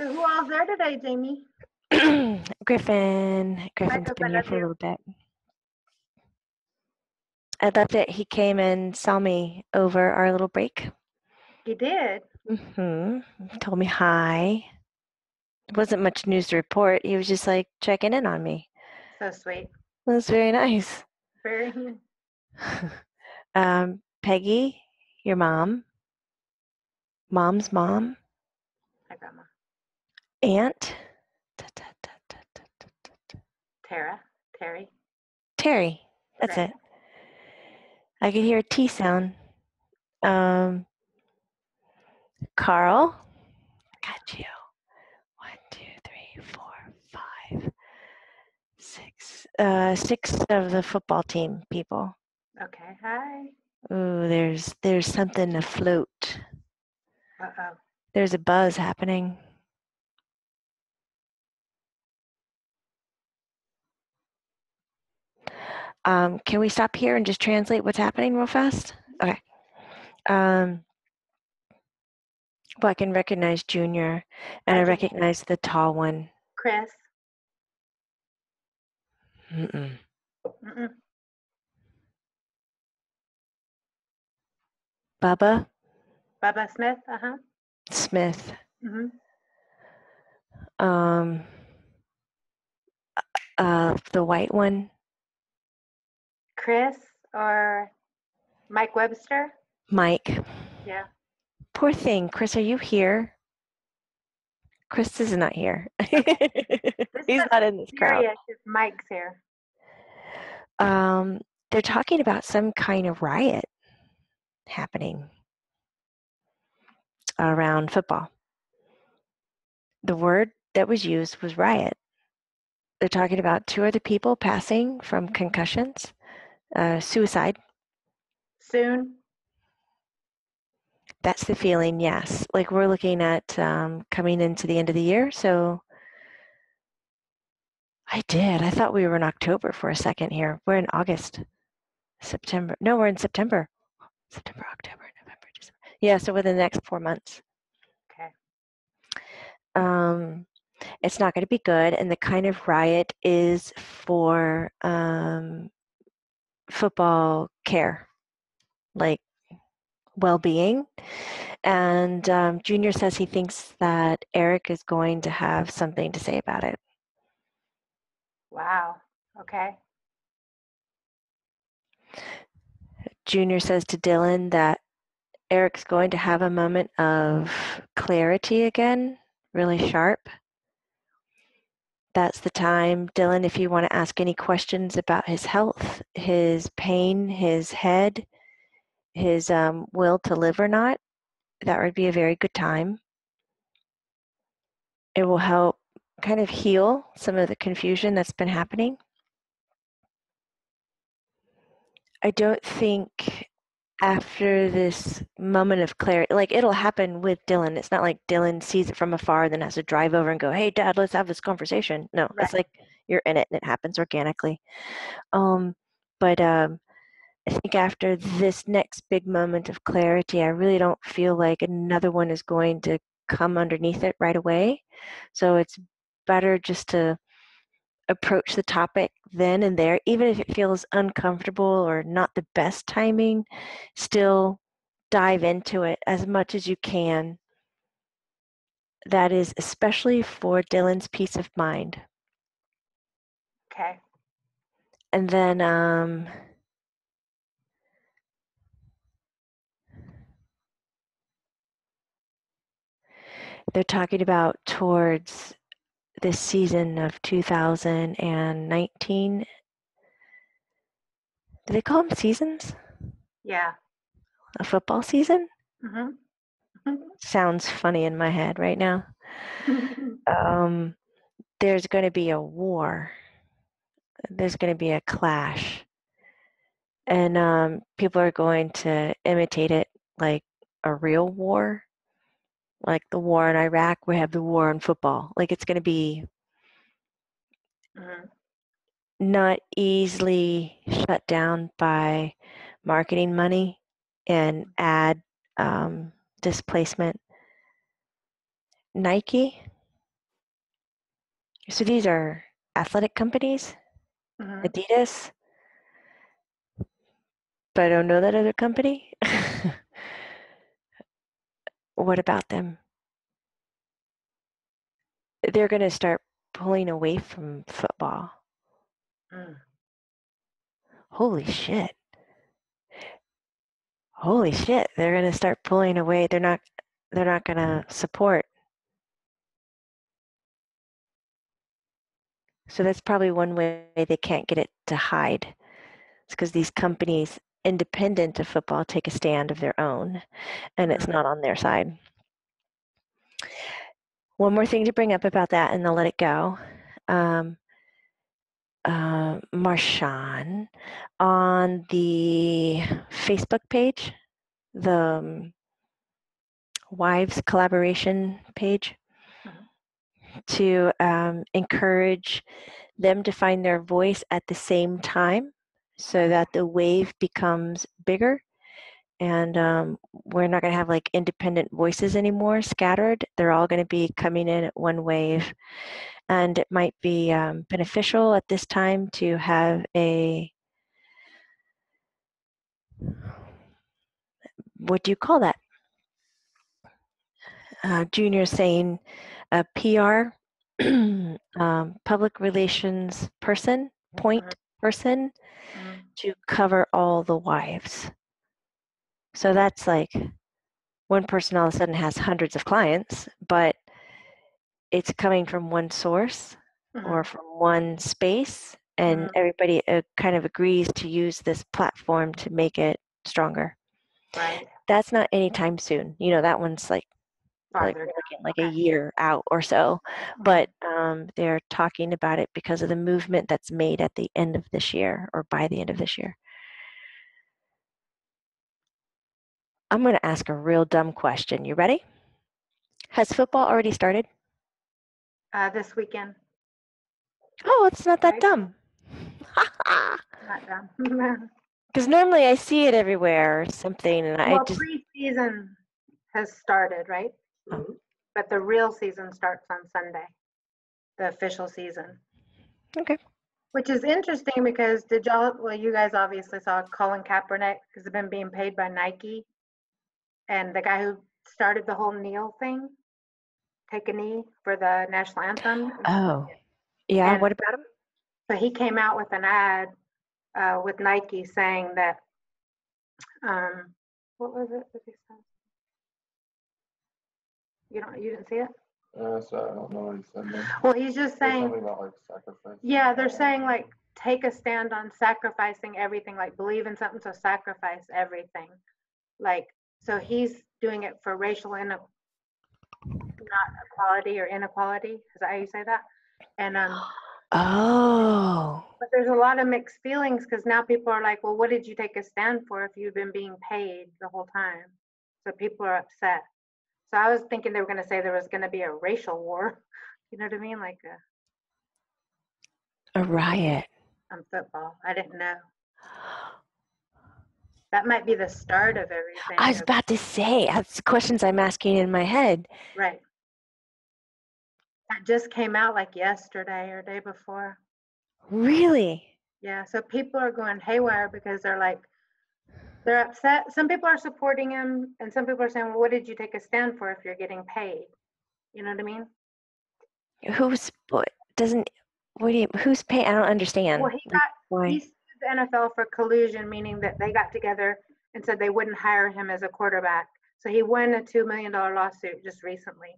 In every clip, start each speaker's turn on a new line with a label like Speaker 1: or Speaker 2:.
Speaker 1: So who all's there today, Jamie?
Speaker 2: Griffin's been here for a little bit. I loved it. He came and saw me over our little break.
Speaker 1: He did?
Speaker 2: Told me hi. It wasn't much news to report. He was just like checking in on me.
Speaker 1: So sweet.
Speaker 2: It was very nice.
Speaker 1: Very.
Speaker 2: Peggy, your mom's mom.
Speaker 1: Hi, Grandma.
Speaker 2: Aunt. Terry. That's
Speaker 1: right.
Speaker 2: it. I could hear a T sound. Carl. Got you. 1, 2, 3, 4, 5, 6. 6 of the football team people.
Speaker 1: Okay. Hi.
Speaker 2: Ooh, there's something afloat.
Speaker 1: Uh-oh.
Speaker 2: There's a buzz happening. Can we stop here and just translate what's happening real fast? Okay. Well, I can recognize Junior, and I recognize the tall one.
Speaker 1: Chris.
Speaker 2: Mm-mm. Bubba.
Speaker 1: Bubba Smith.
Speaker 2: Smith. The white one.
Speaker 1: Chris or Mike Webster?
Speaker 2: Mike.
Speaker 1: Yeah.
Speaker 2: Poor thing. Chris, are you here? Chris is not here. He's not in this crowd.
Speaker 1: If Mike's here.
Speaker 2: They're talking about some kind of riot happening around football. The word that was used was riot. They're talking about 2 other people passing from concussions, suicide.
Speaker 1: Soon?
Speaker 2: That's the feeling, yes. Like we're looking at coming into the end of the year, so I thought we were in October for a second here. We're in August, September. No, we're in September. September, October, November, December. Yeah, so within the next 4 months.
Speaker 1: Okay.
Speaker 2: It's not going to be good, and the kind of riot is for football care, like well-being. And Junior says he thinks that Eric is going to have something to say about it.
Speaker 1: Wow. Okay.
Speaker 2: Junior says to Dylan that Eric's going to have a moment of clarity again, really sharp. That's the time, Dylan, if you want to ask any questions about his health, his pain, his head, his will to live or not, that would be a very good time. It will help kind of heal some of the confusion that's been happening. I don't think after this moment of clarity, like it'll happen with Dylan. It's not like Dylan sees it from afar and then has to drive over and go, hey, Dad, let's have this conversation. No, It's like you're in it and it happens organically. But I think after this next big moment of clarity, I really don't feel like another one is going to come underneath it right away. So it's better just to approach the topic then and there, even if it feels uncomfortable or not the best timing, still dive into it as much as you can. That is especially for Dylan's peace of mind.
Speaker 1: Okay.
Speaker 2: And then they're talking about towards this season of 2019. Do they call them seasons?
Speaker 1: Yeah.
Speaker 2: A football season?
Speaker 1: Mm-hmm.
Speaker 2: Sounds funny in my head right now. There's going to be a war. There's going to be a clash. And people are going to imitate it like a real war. Like the war in Iraq, we have the war in football. Like it's going to be not easily shut down by marketing money and ad displacement. Nike, So these are athletic companies,
Speaker 1: Mhm.
Speaker 2: Adidas, but I don't know that other company. What about them? They're going to start pulling away from football.
Speaker 1: Mm.
Speaker 2: Holy shit. Holy shit. They're going to start pulling away. They're not going to support. So that's probably one way they can't get it to hide. It's because these companies independent of football take a stand of their own and it's
Speaker 1: Mhm.
Speaker 2: not on their side. One more thing to bring up about that and I'll let it go. Um, Marshawn on the Facebook page, the wives collaboration page,
Speaker 1: Mhm.
Speaker 2: to encourage them to find their voice at the same time so that the wave becomes bigger and we're not going to have like independent voices anymore scattered. They're all going to be coming in at one wave. And it might be beneficial at this time to have what do you call that? Junior saying a PR, public relations person,
Speaker 1: Mhm.
Speaker 2: point person
Speaker 1: Mhm.
Speaker 2: to cover all the wives. So that's like one person all of a sudden has hundreds of clients, but it's coming from one source or
Speaker 1: Mhm.
Speaker 2: from one space, and
Speaker 1: Mhm.
Speaker 2: everybody kind of agrees to use this platform to make it stronger.
Speaker 1: Right.
Speaker 2: That's not anytime soon. That one's like
Speaker 1: Farther
Speaker 2: we're
Speaker 1: down.
Speaker 2: looking like a
Speaker 1: Okay.
Speaker 2: year out or so, but
Speaker 1: Mhm.
Speaker 2: they're talking about it because of the movement that's made at the end of this year or by the end of this year. I'm going to ask a real dumb question. You ready? Has football already started?
Speaker 1: This weekend,
Speaker 2: Oh, it's not that
Speaker 1: right?
Speaker 2: dumb.
Speaker 1: Not done.
Speaker 2: Because normally I see it everywhere or something, and I
Speaker 1: Well,
Speaker 2: just.
Speaker 1: preseason has started, right?
Speaker 2: Oh,
Speaker 1: But the real season starts on Sunday, the official season,
Speaker 2: okay.
Speaker 1: which is interesting because well, you guys obviously saw Colin Kaepernick has been being paid by Nike, and the guy who started the whole kneel thing, take a knee for the national anthem.
Speaker 2: Oh, yeah.
Speaker 1: And
Speaker 2: What about him?
Speaker 1: so he came out with an ad with Nike saying that, um, what was it that he said? You didn't see it?
Speaker 3: So I don't know what he said then.
Speaker 1: Well, he's just
Speaker 3: There's
Speaker 1: saying,
Speaker 3: something about like sacrifice.
Speaker 1: yeah, they're saying like take a stand on sacrificing everything, like believe in something, so sacrifice everything. Like, so he's doing it for racial not equality or inequality. Is that how you say that? And
Speaker 2: Oh,
Speaker 1: but there's a lot of mixed feelings because now people are like, well, what did you take a stand for if you've been being paid the whole time? So people are upset. So I was thinking they were going to say there was going to be a racial war. You know what I mean? Like
Speaker 2: a riot.
Speaker 1: on football. I didn't know. That might be the start of
Speaker 2: I
Speaker 1: everything.
Speaker 2: was about to say, that's questions I'm asking in my head.
Speaker 1: Right. That just came out like yesterday or day before.
Speaker 2: Really?
Speaker 1: Yeah. So people are going haywire because they're like, they're upset. Some people are supporting him, and some people are saying, well, what did you take a stand for if you're getting paid? You know what I mean?
Speaker 2: Who's what doesn't who's paying? I don't understand.
Speaker 1: Well,
Speaker 2: Like
Speaker 1: he
Speaker 2: why?
Speaker 1: sued the NFL for collusion, meaning that they got together and said they wouldn't hire him as a quarterback. So he won a $2 million lawsuit just recently.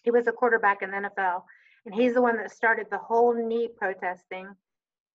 Speaker 1: He was a quarterback in the NFL, and he's the one that started the whole knee protesting.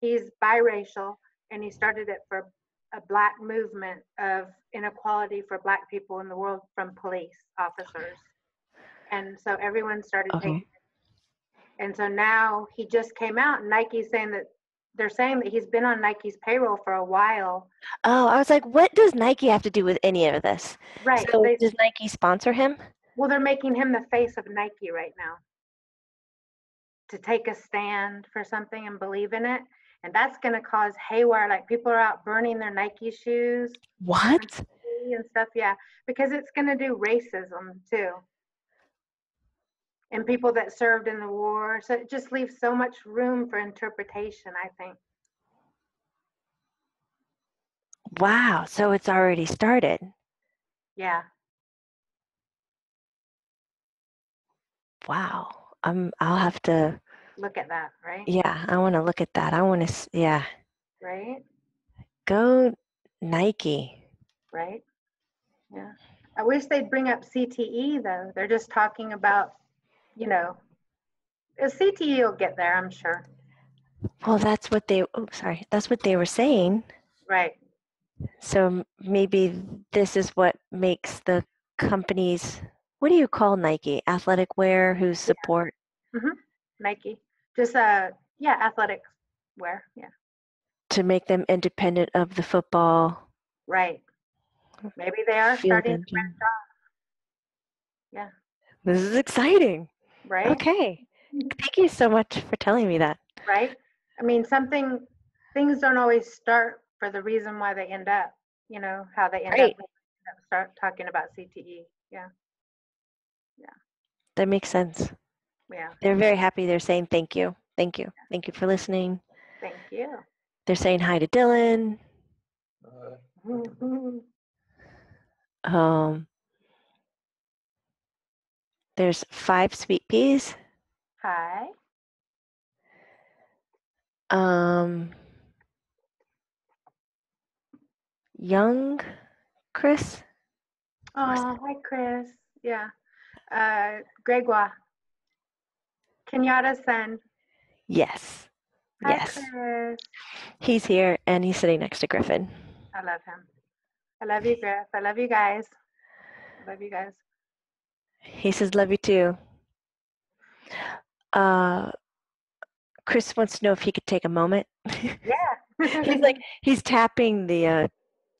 Speaker 1: He's biracial, and he started it for a black movement of inequality for black people in the world from police officers. And so everyone started taking.
Speaker 2: Okay.
Speaker 1: And so now he just came out, and Nike's saying that they're saying that he's been on Nike's payroll for a while.
Speaker 2: Oh, I was like, what does Nike have to do with any of this?
Speaker 1: Right.
Speaker 2: So does Nike sponsor him?
Speaker 1: Well, they're making him the face of Nike right now to take a stand for something and believe in it. And that's going to cause haywire. Like people are out burning their Nike shoes
Speaker 2: What?
Speaker 1: and stuff. Yeah, because it's going to do racism too. and people that served in the war. So it just leaves so much room for interpretation, I think.
Speaker 2: Wow. So it's already started.
Speaker 1: Yeah.
Speaker 2: Wow. I'll have to,
Speaker 1: Look at that, right?
Speaker 2: yeah, I want to look at that. I want to, yeah,
Speaker 1: Right?
Speaker 2: go Nike.
Speaker 1: Right? Yeah. I wish they'd bring up CTE though. They're just talking about, you know, CTE will get there, I'm sure.
Speaker 2: Well, that's what they, oh, sorry, that's what they were saying.
Speaker 1: Right.
Speaker 2: So maybe this is what makes the companies, what do you call Nike? Athletic wear who support
Speaker 1: Nike. Just yeah, athletic wear. Yeah.
Speaker 2: to make them independent of the football
Speaker 1: Right. Maybe they are
Speaker 2: field
Speaker 1: starting to
Speaker 2: engine.
Speaker 1: branch off. Yeah.
Speaker 2: This is exciting.
Speaker 1: Right.
Speaker 2: Okay. Thank you so much for telling me that.
Speaker 1: Right. I mean, things don't always start for the reason why they end up, you know, how they end
Speaker 2: Right.
Speaker 1: up start talking about CTE. Yeah.
Speaker 2: That makes sense.
Speaker 1: Yeah.
Speaker 2: They're very happy. They're saying thank you. Thank you. Thank you for listening.
Speaker 1: Thank you.
Speaker 2: They're saying hi to Dylan. Um, there's 5 sweet peas.
Speaker 1: Hi.
Speaker 2: Young Chris.
Speaker 1: Oh, hi, Chris. Yeah. Gregoire. Kenyatta's son.
Speaker 2: Yes.
Speaker 1: Hi,
Speaker 2: Yes.
Speaker 1: Chris.
Speaker 2: He's here and he's sitting next to Griffin.
Speaker 1: I love him. I love you, Griff. I love you guys. I love you guys.
Speaker 2: He says, love you too. Chris wants to know if he could take a moment.
Speaker 1: Yeah.
Speaker 2: he's tapping the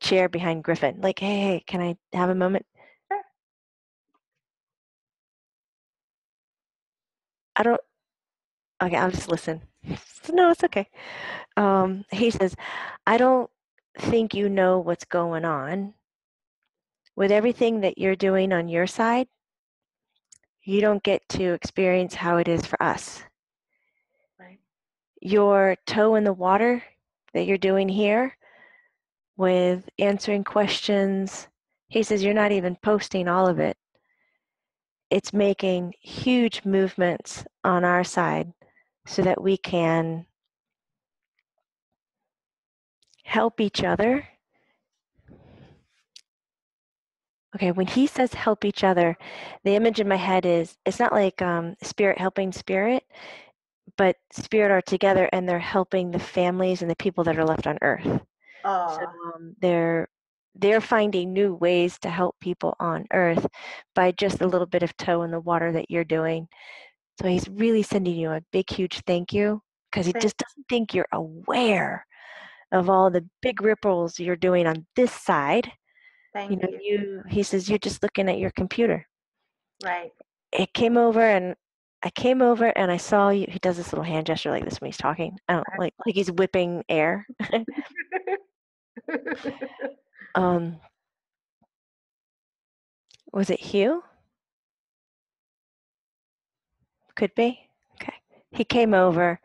Speaker 2: chair behind Griffin. Like, hey, can I have a moment?
Speaker 1: Sure.
Speaker 2: I don't, okay, I'll just listen. No, it's okay. He says, I don't think you know what's going on. With everything that you're doing on your side, you don't get to experience how it is for us.
Speaker 1: Right.
Speaker 2: Your toe in the water that you're doing here with answering questions, he says you're not even posting all of it. It's making huge movements on our side so that we can help each other. Okay, when he says help each other, the image in my head is it's not like spirit helping spirit, but spirit are together and they're helping the families and the people that are left on earth. So
Speaker 1: Oh,
Speaker 2: they're finding new ways to help people on earth by just a little bit of toe in the water that you're doing. So he's really sending you a big, huge thank you because he just doesn't think you're aware of all the big ripples you're doing on this side.
Speaker 1: thank you.
Speaker 2: He says you're just looking at your computer.
Speaker 1: Right.
Speaker 2: It came over and I came over and I saw you. He does this little hand gesture like this when he's talking. I don't like he's whipping air. Was it Hugh? Could be. Okay. He came over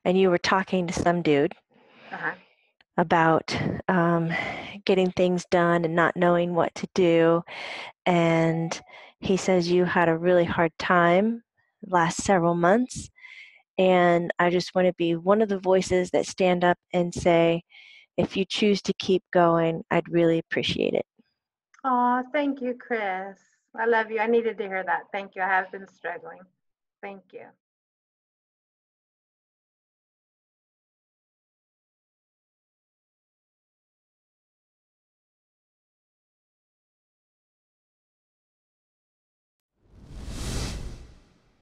Speaker 2: and you were talking to some dude
Speaker 1: Uh-huh.
Speaker 2: about getting things done and not knowing what to do. And he says you had a really hard time last several months. And I just want to be one of the voices that stand up and say, if you choose to keep going, I'd really appreciate it.
Speaker 1: Oh, thank you, Chris. I love you. I needed to hear that. Thank you. I have been struggling. Thank you.